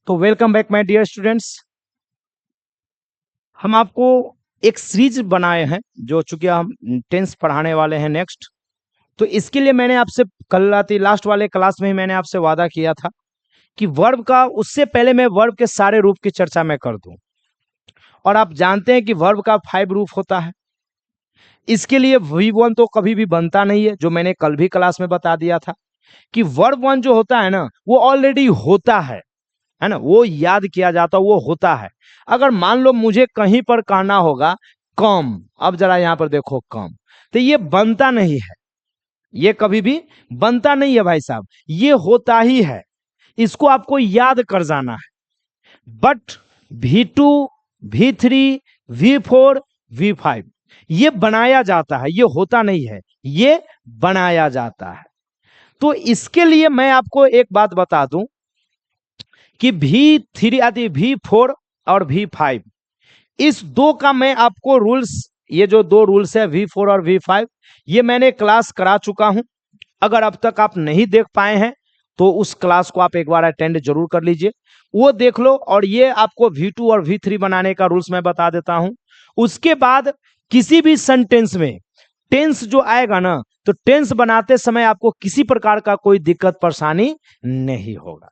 तो welcome back my dear students. हम आपको एक सीरीज बनाए हैं जो चूंकि हम टेंस पढ़ाने वाले हैं नेक्स्ट। तो इसके लिए मैंने आपसे कल रात लास्ट वाले क्लास में ही मैंने आपसे वादा किया था कि वर्ब का उससे पहले मैं वर्ब के सारे रूप की चर्चा मैं कर दूं। और आप जानते हैं कि वर्ब का 5 रूप होता है। इसके लिए V1 तो कभी भी बनता नहीं है, जो मैंने कल भी क्लास में बता दिया था कि वर्ब 1 जो होता है ना वो ऑलरेडी होता है ना, वो याद किया जाता, वो होता है। अगर मान लो मुझे कहीं पर कहना होगा कम, अब जरा यहां पर देखो कम, तो ये बनता नहीं है, ये कभी भी बनता नहीं है भाई साहब, ये होता ही है। इसको आपको याद कर जाना है। But V2, V3, V4, V5 ये बनाया जाता है, ये होता नहीं है, ये बनाया जाता है। तो इसके लिए मैं आपको एक बात बता दूं कि V3 आदि V4 और V5 इस दो का मैं आपको रूल्स, ये जो दो रूल्स है V4 और V5, ये मैंने क्लास करा चुका हूं। अगर अब तक आप नहीं देख पाए हैं तो उस क्लास को आप एक बार अटेंड जरूर कर लीजिए, वो देख लो। और ये आपको V2 और V3 बनाने का रूल्स मैं बता देता हूं। उसके बाद किसी भी सेंटेंस में टेंस जो आएगा ना, तो टेंस बनाते समय आपको किसी प्रकार का कोई दिक्कत परेशानी नहीं होगा।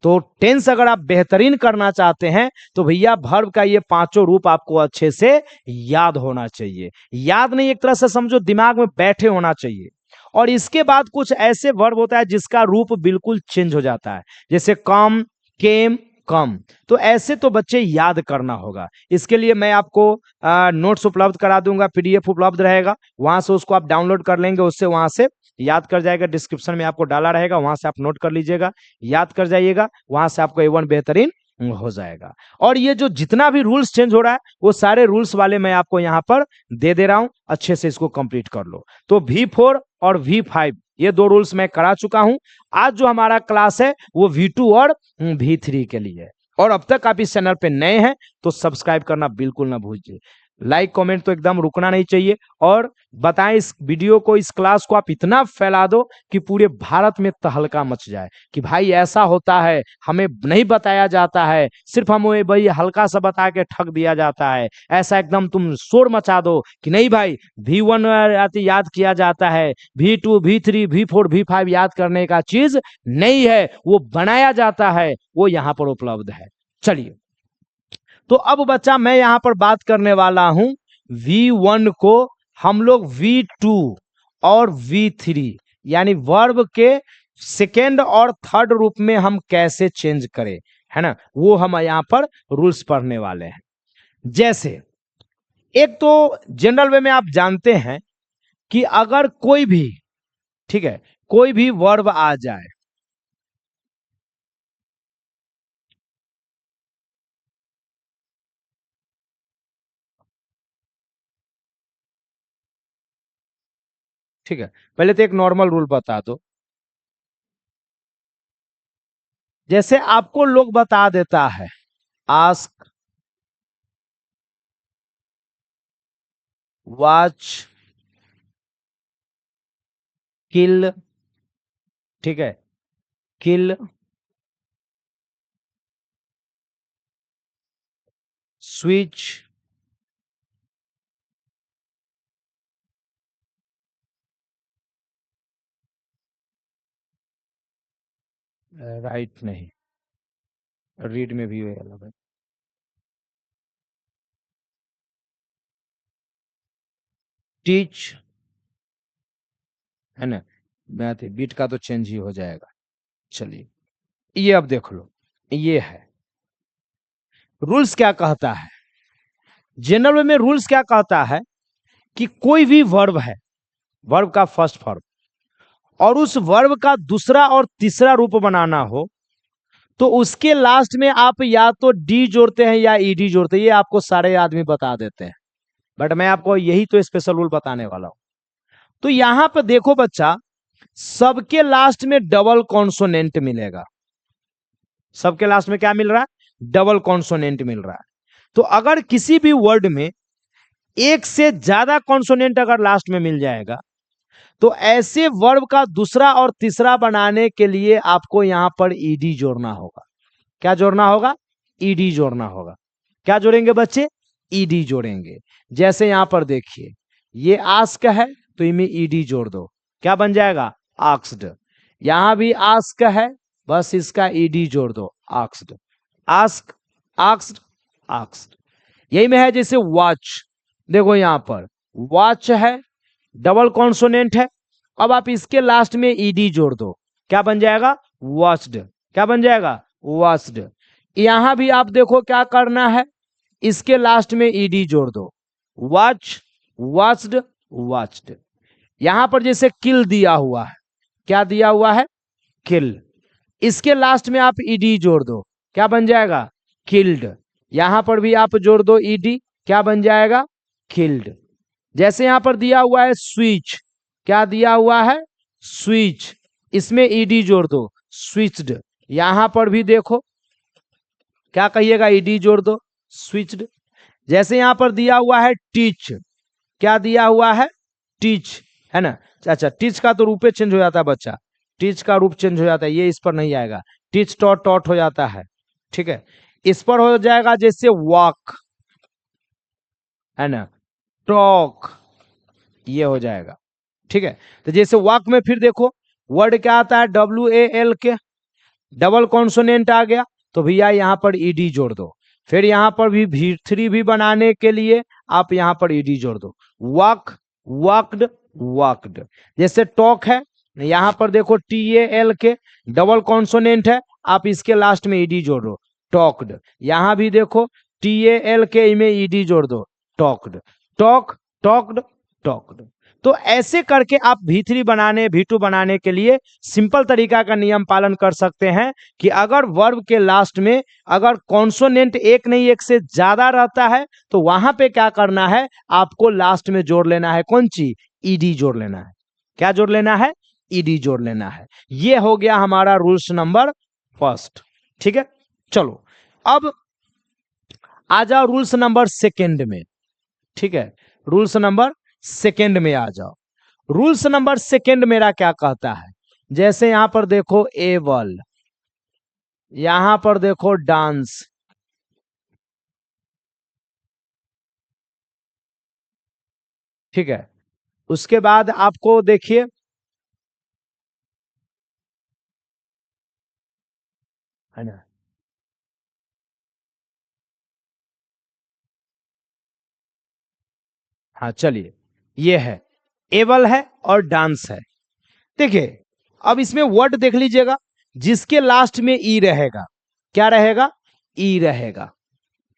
तो टेंस अगर आप बेहतरीन करना चाहते हैं तो भैया वर्ब का ये पांचों रूप आपको अच्छे से याद होना चाहिए। याद नहीं, एक तरह से समझो दिमाग में बैठे होना चाहिए। और इसके बाद कुछ ऐसे वर्ब होता है जिसका रूप बिल्कुल चेंज हो जाता है, जैसे कम, केम, कम। तो ऐसे तो बच्चे याद करना होगा। इसके लिए मैं आपको नोट्स उपलब्ध करा दूंगा, PDF उपलब्ध रहेगा, वहां से उसको आप डाउनलोड कर लेंगे, उससे वहां से याद कर जाएगा। डिस्क्रिप्शन में आपको डाला रहेगा, वहां से आप नोट कर लीजिएगा, याद कर जाइएगा, वहां से आपको A1 बेहतरीन हो जाएगा। और ये जो जितना भी रूल्स चेंज हो रहा है वो सारे रूल्स वाले मैं आपको यहाँ पर दे दे रहा हूं, अच्छे से इसको कंप्लीट कर लो। तो V4 और V5 ये दो रूल्स मैं करा चुका हूं। आज जो हमारा क्लास है वो V2 और V3 के लिए है। और अब तक आप इस चैनल पे नए हैं तो सब्सक्राइब करना बिल्कुल ना भूलिए, लाइक कमेंट तो एकदम रुकना नहीं चाहिए। और बताएं इस वीडियो को, इस क्लास को आप इतना फैला दो कि पूरे भारत में तहलका मच जाए कि भाई ऐसा होता है, हमें नहीं बताया जाता है, सिर्फ हमें भाई हल्का सा बता के ठग दिया जाता है। ऐसा एकदम तुम शोर मचा दो कि नहीं भाई V1 याद किया जाता है, V2, V3, V4, V5 याद करने का चीज नहीं है, वो बनाया जाता है, वो यहाँ पर उपलब्ध है। चलिए, तो अब बच्चा मैं यहां पर बात करने वाला हूं V1 को हम लोग V2 और V3 यानी वर्ब के सेकेंड और थर्ड रूप में हम कैसे चेंज करें, है ना, वो हम यहां पर रूल्स पढ़ने वाले हैं। जैसे एक तो जनरल वे में आप जानते हैं कि अगर कोई भी, ठीक है, कोई भी वर्ब आ जाए, ठीक है, पहले तो एक नॉर्मल रूल बता दो। जैसे आपको लोग बता देता है आस्क, वॉच, किल, ठीक है, किल, स्विच, राइट नहीं, रीड में भी अलग है, टीच, है ना, मैथ बीट का तो चेंज ही हो जाएगा। चलिए, ये अब देख लो, ये है रूल्स क्या कहता है। जनरल में रूल्स क्या कहता है कि कोई भी वर्ब है, वर्ब का फर्स्ट फॉर्म, और उस वर्ब का दूसरा और तीसरा रूप बनाना हो तो उसके लास्ट में आप या तो डी जोड़ते हैं या ईडी जोड़ते हैं। ये आपको सारे आदमी बता देते हैं, बट मैं आपको यही तो स्पेशल रूल बताने वाला हूं। तो यहां पर देखो बच्चा, सबके लास्ट में डबल कॉन्सोनेंट मिलेगा। सबके लास्ट में क्या मिल रहा है? डबल कॉन्सोनेंट मिल रहा है। तो अगर किसी भी वर्ड में एक से ज्यादा कॉन्सोनेंट अगर लास्ट में मिल जाएगा तो ऐसे वर्ब का दूसरा और तीसरा बनाने के लिए आपको यहां पर ईडी जोड़ना होगा। क्या जोड़ना होगा? ईडी जोड़ना होगा। क्या जोड़ेंगे बच्चे? ईडी जोड़ेंगे। जैसे यहां पर देखिए, ये आस्क है तो इनमें ईडी जोड़ दो, क्या बन जाएगा? आस्क्ड। यहां भी आस्क है, बस इसका ईडी जोड़ दो, आस्क्ड। Ask, asked, asked. यही में है जैसे वॉच, देखो यहां पर वॉच है, डबल कॉन्सोनेंट है, अब आप इसके लास्ट में ईडी जोड़ दो, क्या बन जाएगा? वॉच्ड। क्या बन जाएगा? वॉच्ड। यहां भी आप देखो क्या करना है, इसके लास्ट में ईडी जोड़ दो, वॉच, वॉच्ड, वॉच्ड। यहां पर जैसे किल दिया हुआ है, क्या दिया हुआ है? किल। इसके लास्ट में आप ईडी जोड़ दो, क्या बन जाएगा? किल्ड। यहां पर भी आप जोड़ दो ईडी, क्या बन जाएगा? किल्ड। जैसे यहां पर दिया हुआ है स्विच, क्या दिया हुआ है? स्विच। इसमें ईडी जोड़ दो, स्विच्ड। यहां पर भी देखो क्या कहिएगा? ईडी जोड़ दो, स्विच्ड। जैसे यहां पर दिया हुआ है टीच, क्या दिया हुआ है? टीच, है ना? अच्छा, टीच का तो रूपे चेंज हो जाता है बच्चा, टीच का रूप चेंज हो जाता है, ये इस पर नहीं आएगा। टीच टॉट टॉट हो जाता है, ठीक है। इस पर हो जाएगा जैसे वॉक, है ना, टॉक, ये हो जाएगा, ठीक है। तो जैसे वॉक में फिर देखो वर्ड क्या आता है? WAL के, डबल कॉन्सोनेंट आ गया तो भैया यहां पर ईडी जोड़ दो। फिर यहां पर भी V3 भी बनाने के लिए आप यहां पर ईडी जोड़ दो, वॉक, वॉक्ड, वॉक्ड। जैसे टॉक है, यहां पर देखो TAL के, डबल कॉन्सोनेंट है, आप इसके लास्ट में ईडी जोड़ दो, टॉक्ड। यहां भी देखो TAL के में ईडी जोड़ दो, टॉक्ड, टॉक, टॉक्ड, टॉक्ड। तो ऐसे करके आप V3 बनाने, V2 बनाने के लिए सिंपल तरीका का नियम पालन कर सकते हैं कि अगर वर्ब के लास्ट में अगर कॉन्सोनेंट एक नहीं एक से ज्यादा रहता है तो वहां पे क्या करना है? आपको लास्ट में जोड़ लेना है, कौन सी? ईडी जोड़ लेना है। क्या जोड़ लेना है? ईडी जोड़ लेना है। ये हो गया हमारा रूल्स नंबर फर्स्ट, ठीक है। चलो अब आ जाओ रूल्स नंबर सेकेंड में, ठीक है। रूल्स नंबर सेकेंड में आ जाओ। रूल्स नंबर सेकेंड मेरा क्या कहता है? जैसे यहां पर देखो एबल, यहां पर देखो डांस, ठीक है। उसके बाद आपको देखिए है ना, हाँ चलिए, ये है एबल है और डांस है। देखिए अब इसमें वर्ड देख लीजिएगा, जिसके लास्ट में ई रहेगा, क्या रहेगा? ई रहेगा,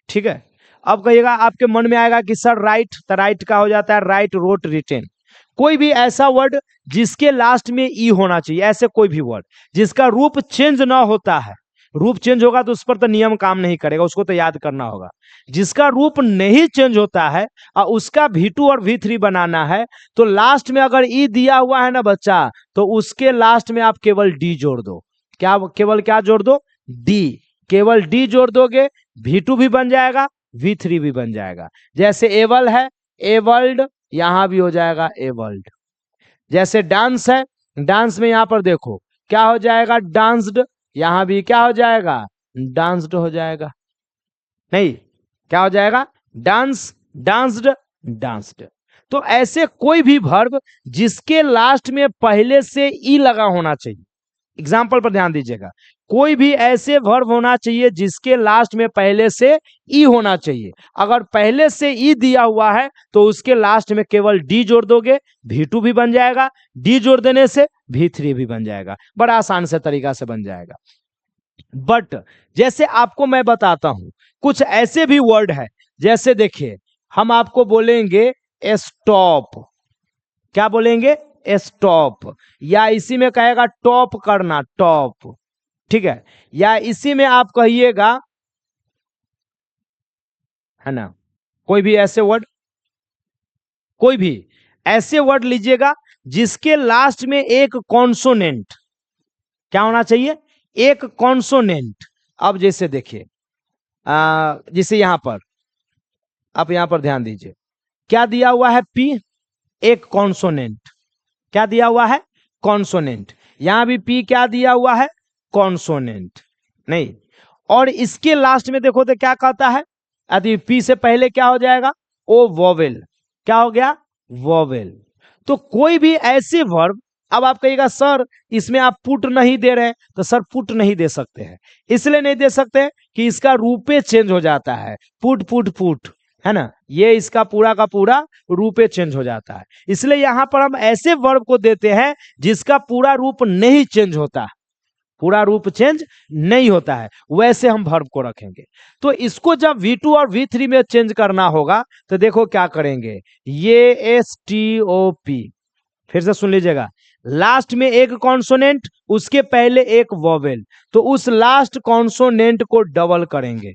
ठीक है। अब कहिएगा, आपके मन में आएगा कि सर राइट, तो राइट का हो जाता है राइट, रोट, रिटेन। कोई भी ऐसा वर्ड जिसके लास्ट में ई होना चाहिए, ऐसे कोई भी वर्ड जिसका रूप चेंज ना होता है, रूप चेंज होगा तो उस पर तो नियम काम नहीं करेगा, उसको तो याद करना होगा। जिसका रूप नहीं चेंज होता है और उसका V2 और V3 बनाना है, तो लास्ट में अगर ई दिया हुआ है ना बच्चा, तो उसके लास्ट में आप केवल डी जोड़ दो। क्या? केवल क्या जोड़ दो? डी। केवल डी जोड़ दोगे, V2 भी बन जाएगा, V3 भी बन जाएगा। जैसे एबल है, एबल्ड, यहां भी हो जाएगा एबल्ड। जैसे डांस है, डांस में यहां पर देखो क्या हो जाएगा? डांस्ड, यहां भी क्या हो जाएगा? डांस्ड हो जाएगा। नहीं, क्या हो जाएगा? Dance, danced, danced. तो ऐसे कोई भी वर्ब जिसके लास्ट में पहले से ई लगा होना चाहिए, एग्जाम्पल पर ध्यान दीजिएगा, कोई भी ऐसे वर्ब होना चाहिए जिसके लास्ट में पहले से ई होना चाहिए। अगर पहले से ई दिया हुआ है तो उसके लास्ट में केवल डी जोड़ दोगे, V2 भी बन जाएगा, डी जोड़ देने से V3 भी बन जाएगा, बड़ा आसान से तरीका से बन जाएगा। बट जैसे आपको मैं बताता हूं, कुछ ऐसे भी वर्ड है, जैसे देखिए हम आपको बोलेंगे स्टॉप, क्या बोलेंगे? स्टॉप। या इसी में कहेगा टॉप करना, टॉप, ठीक है। या इसी में आप कहिएगा, है ना, कोई भी ऐसे वर्ड, कोई भी ऐसे वर्ड लीजिएगा जिसके लास्ट में एक कॉन्सोनेंट, क्या होना चाहिए? एक कॉन्सोनेंट। अब जैसे देखिए जैसे यहां पर आप यहां पर ध्यान दीजिए, क्या दिया हुआ है? पी, एक कॉन्सोनेंट, क्या दिया हुआ है? कॉन्सोनेंट। यहां भी पी क्या दिया हुआ है? कॉन्सोनेंट। नहीं, और इसके लास्ट में देखो तो क्या कहता है, यदि पी से पहले क्या हो जाएगा, ओ वोवेल, क्या हो गया, वोवेल। तो कोई भी ऐसे वर्ब, अब आप कहिएगा सर इसमें आप पुट नहीं दे रहे हैं, तो सर पुट नहीं दे सकते हैं, इसलिए नहीं दे सकते कि इसका रूपे चेंज हो जाता है, पुट पुट पुट, है ना, ये इसका पूरा का पूरा रूपे चेंज हो जाता है। इसलिए यहां पर हम ऐसे वर्ब को देते हैं जिसका पूरा रूप नहीं चेंज होता, पूरा रूप चेंज नहीं होता है, वैसे हम वर्ब को रखेंगे। तो इसको जब V2 और V3 में चेंज करना होगा तो देखो क्या करेंगे, ये STOP, फिर से सुन लीजिएगा, लास्ट में एक कॉन्सोनेंट, उसके पहले एक वोवेल, तो उस लास्ट कॉन्सोनेंट को डबल करेंगे,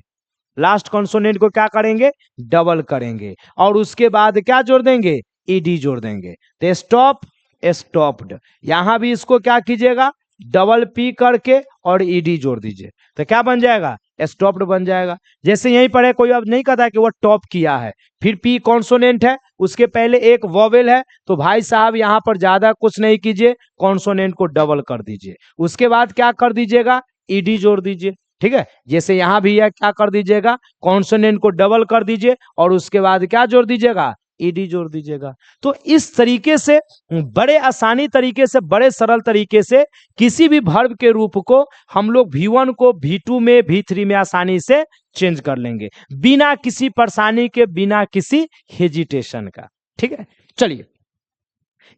लास्ट कॉन्सोनेंट को क्या करेंगे, डबल करेंगे, और उसके बाद क्या जोड़ देंगे, ईडी जोड़ देंगे। तो स्टॉप, स्टॉप्ड, यहां भी इसको क्या कीजिएगा, डबल पी करके और ईडी जोड़ दीजिए, तो क्या बन जाएगा, स्टॉप्ड बन जाएगा। जैसे यहीं पर है, कोई अब नहीं कहता कि वो टॉप किया है, फिर पी कॉन्सोनेंट है, उसके पहले एक वोवेल है, तो भाई साहब यहां पर ज्यादा कुछ नहीं कीजिए, कॉन्सोनेंट को डबल कर दीजिए, उसके बाद क्या कर दीजिएगा, ईडी जोड़ दीजिए, ठीक है। जैसे यहां भी है, क्या कर दीजिएगा, कॉन्सोनेंट को डबल कर दीजिए और उसके बाद क्या जोड़ दीजिएगा, ईडी जोड़ दीजिएगा। तो इस तरीके से बड़े आसानी तरीके से, बड़े सरल तरीके से किसी भी वर्ब के रूप को हम लोग V1 को V2 में, V3 में आसानी से चेंज कर लेंगे, बिना किसी परेशानी के, बिना किसी हेजिटेशन का, ठीक है। चलिए,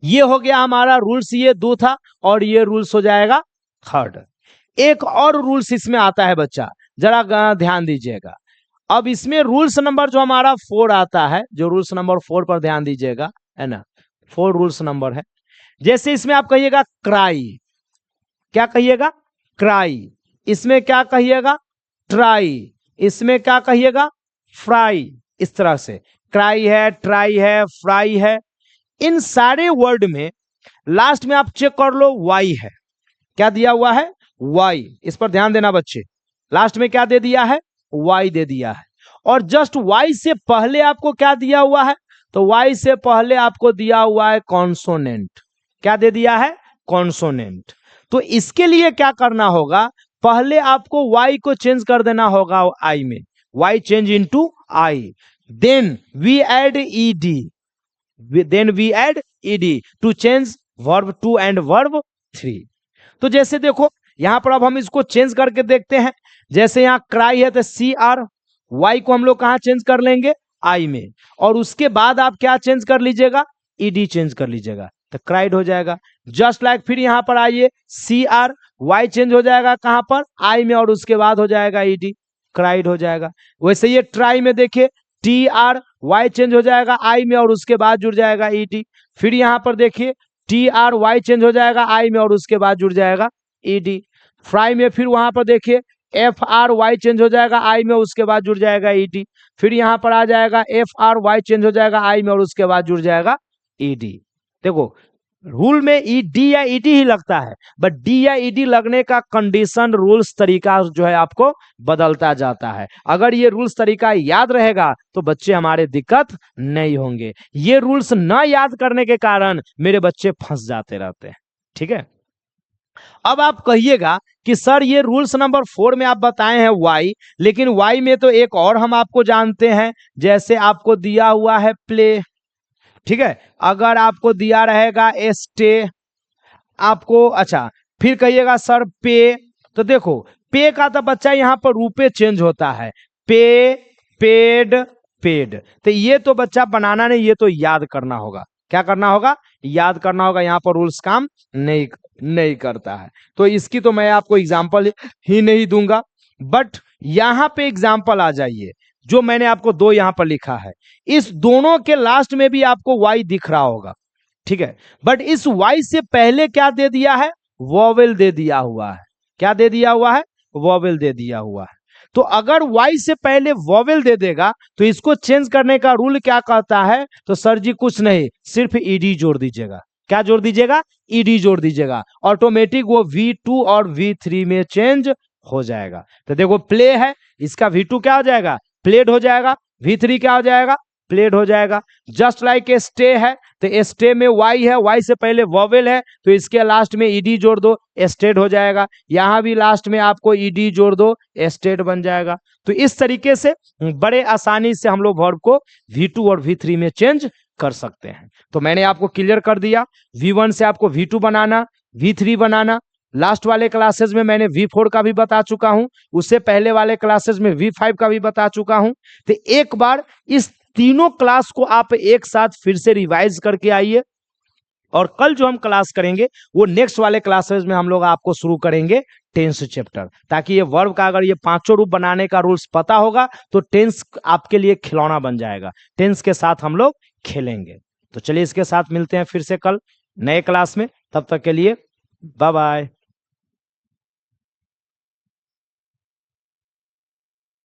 ये हो गया हमारा रूल्स, ये 2 था, और ये रूल्स हो जाएगा थर्ड। एक और रूल्स इसमें आता है बच्चा, जरा ध्यान दीजिएगा। अब इसमें रूल्स नंबर जो हमारा 4 आता है, जो रूल्स नंबर 4 पर ध्यान दीजिएगा, है ना, 4 रूल्स नंबर है। जैसे इसमें आप कहिएगा क्राई, क्या कहिएगा, क्राई, इसमें क्या कहिएगा, ट्राई, इसमें क्या कहिएगा, फ्राई, इस तरह से क्राई है, ट्राई है, फ्राई है। इन सारे वर्ड में लास्ट में आप चेक कर लो, वाई है, क्या दिया हुआ है, वाई, इस पर ध्यान देना बच्चे, लास्ट में क्या दे दिया है, वाई दे दिया है। और जस्ट वाई से पहले आपको क्या दिया हुआ है, तो वाई से पहले आपको दिया हुआ है कॉन्सोनेंट, क्या दे दिया है, कॉन्सोनेंट। तो इसके लिए क्या करना होगा, पहले आपको वाई को चेंज कर देना होगा आई में, Y change into I, then we add ED, then we add ED to change verb 2 and verb 3। तो जैसे देखो यहां पर अब हम इसको चेंज करके देखते हैं। जैसे यहां क्राई है तो CR, वाई को हम लोग कहां चेंज कर लेंगे, आई में, और उसके बाद आप क्या चेंज कर लीजिएगा, ईडी चेंज कर लीजिएगा, तो क्राइड हो जाएगा। जस्ट लाइक फिर यहां पर आइए, CR, वाई चेंज हो जाएगा कहां पर, आई में, और उसके बाद हो जाएगा ईडी, क्राइड हो जाएगा। वैसे ये ट्राई में देखिए, TR, वाई चेंज हो जाएगा आई में और उसके बाद जुड़ जाएगा ईडी। फिर यहां पर देखिए TR, वाई चेंज हो जाएगा आई में और उसके बाद जुड़ जाएगा ईडी। फ्राई में फिर वहां पर देखिए FR, वाई चेंज हो जाएगा आई में, उसके बाद जुड़ जाएगा ईडी। फिर यहां पर आ जाएगा FR, वाई चेंज हो जाएगा आई में और उसके बाद जुड़ जाएगा ईडी। देखो रूल में डी या ईडी ही लगता है, बट डी या ईडी लगने का कंडीशन, रूल्स, तरीका जो है आपको बदलता जाता है। अगर ये रूल्स तरीका याद रहेगा तो बच्चे हमारे दिक्कत नहीं होंगे। ये रूल्स न याद करने के कारण मेरे बच्चे फंस जाते रहते हैं, ठीक है। अब आप कहिएगा कि सर ये रूल्स नंबर 4 में आप बताए हैं वाई, लेकिन वाई में तो एक और हम आपको जानते हैं, जैसे आपको दिया हुआ है प्ले, ठीक है, अगर आपको दिया रहेगा स्टे, आपको, अच्छा फिर कहिएगा सर पे, तो देखो पे का तो बच्चा यहां पर रूपे चेंज होता है, पे, पेड, पेड, तो ये तो बच्चा बनाना नहीं, ये तो याद करना होगा। क्या करना होगा, याद करना होगा, यहाँ पर रूल्स काम नहीं करता है। तो इसकी तो मैं आपको एग्जांपल ही नहीं दूंगा, बट यहां पे एग्जांपल आ जाइए, जो मैंने आपको 2 यहां पर लिखा है, इस दोनों के लास्ट में भी आपको वाई दिख रहा होगा, ठीक है, बट इस वाई से पहले क्या दे दिया है, वोवेल दे दिया हुआ है। क्या दे दिया हुआ है, वोवेल दे दिया हुआ है। तो अगर वाई से पहले वोवेल दे देगा तो इसको चेंज करने का रूल क्या कहता है, तो सर जी कुछ नहीं, सिर्फ ईडी जोड़ दीजिएगा। क्या जोड़ दीजिएगा, ईडी जोड़ दीजिएगा, ऑटोमेटिक वो V2 और V3 में चेंज हो जाएगा। तो देखो प्ले है, इसका V2 क्या हो जाएगा, प्लेड हो जाएगा, V3 क्या हो जाएगा, प्लेड हो जाएगा। जस्ट लाइक ए स्टे है तो ए स्टे में वाई है, वाई से पहले वॉवेल है तो इसके लास्ट में ईडी जोड़ दो, एस्टेट हो जाएगा। यहां भी लास्ट में आपको ईडी जोड़ दो, एस्टेट बन जाएगा। तो इस तरीके से बड़े आसानी से हम लोग वर्ब को V2 और V3 में चेंज कर सकते हैं। तो मैंने आपको क्लियर कर दिया, V1 से आपको V2 बनाना, V3 बनाना। लास्ट वाले क्लासेस में मैंने V4 का भी बता चुका हूं, उससे पहले वाले क्लासेस में V5 का भी बता चुका हूं। तो एक बार इस तीनों क्लास को आप एक साथ फिर से रिवाइज करके आइए, और कल जो हम क्लास करेंगे वो नेक्स्ट वाले क्लासेस में हम लोग आपको शुरू करेंगे टेंस चैप्टर, ताकि ये वर्ब का अगर ये पांचों रूप बनाने का रूल्स पता होगा तो टेंस आपके लिए खिलौना बन जाएगा। टेंस के साथ हम लोग खेलेंगे। तो चलिए इसके साथ मिलते हैं फिर से कल नए क्लास में, तब तक के लिए बाय बाय।